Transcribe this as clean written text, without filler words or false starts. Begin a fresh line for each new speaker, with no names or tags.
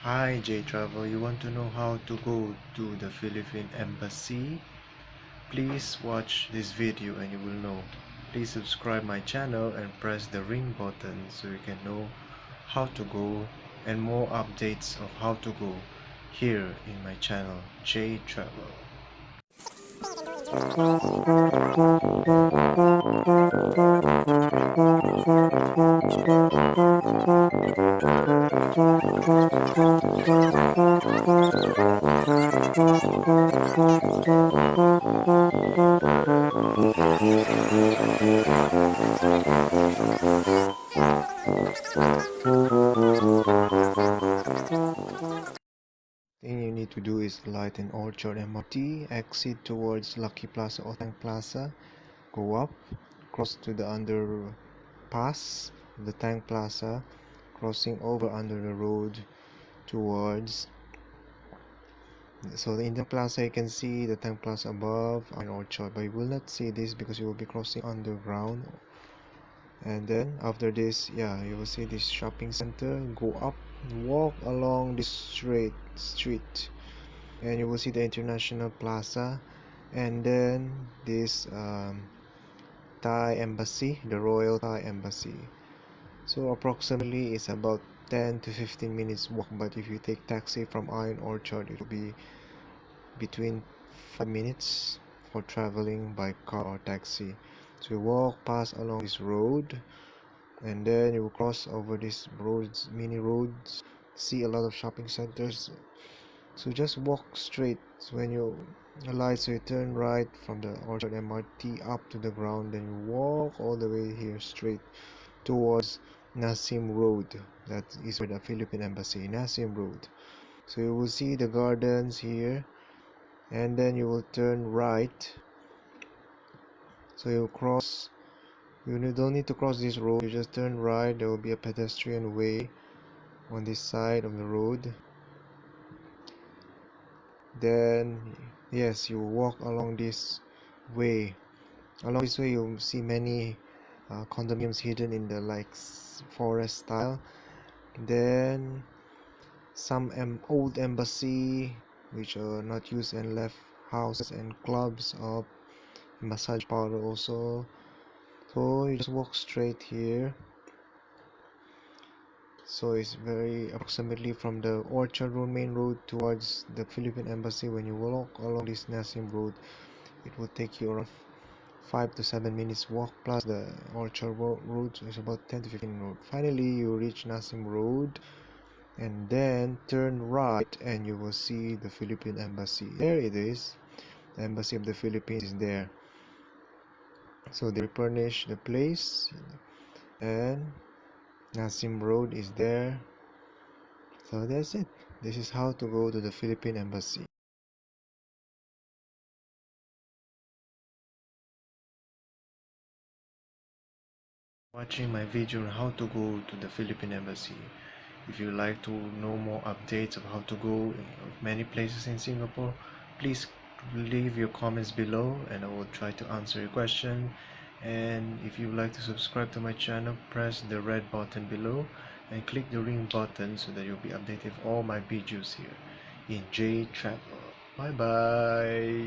Hi J Travel, you want to know how to go to the Philippine Embassy? Please watch this video and you will know. Please subscribe my channel and press the ring button so you can know how to go and more updates of how to go here in my channel J Travel. Thing you need to do is alight in Orchard MRT, exit towards Lucky Plaza or Tank Plaza, go up, cross to the underpass, the Tank Plaza, crossing over under the road towards. So in the plaza you can see the Tank Plaza above and Orchard, but you will not see this because you will be crossing underground. And then after this, you will see this shopping center. Go up, walk along this straight street, and you will see the International Plaza, and then this Thai Embassy, the Royal Thai Embassy. So approximately it's about 10 to 15 minutes walk, but if you take taxi from Iron Orchard, it will be between 5 minutes for traveling by car or taxi. So you walk past along this road, and then you will cross over these roads, mini roads, see a lot of shopping centers. So just walk straight. So when you alight, so you turn right from the Orchard MRT up to the ground, then you walk all the way here straight towards Nasim Road. That is where the Philippine Embassy, Nasim Road. So you will see the gardens here, and then you will turn right. So you cross. You don't need to cross this road. You just turn right. There will be a pedestrian way on this side of the road. Then yes, you walk along this way. Along this way you'll see many condominiums hidden in the forest style. Then some old embassy which are not used and left houses and clubs up, massage parlor also. So you just walk straight here. So it's very approximately from the Orchard Road main road towards the Philippine Embassy. When you walk along this Nasim Road, it will take you around 5 to 7 minutes walk, plus the Orchard Road, so it's about 10 to 15 road. Finally you reach Nasim Road, and then turn right and you will see the Philippine Embassy. There it is. The Embassy of the Philippines is there. So they furnish the place, and Nasim Road is there. So that's it. This is how to go to the Philippine Embassy. Watching my video on how to go to the Philippine Embassy. If you like to know more updates of how to go of many places in Singapore, please leave your comments below and I will try to answer your question. And if you would like to subscribe to my channel, press the red button below and click the ring button so that you'll be updated with all my videos here in J Travel. Bye bye.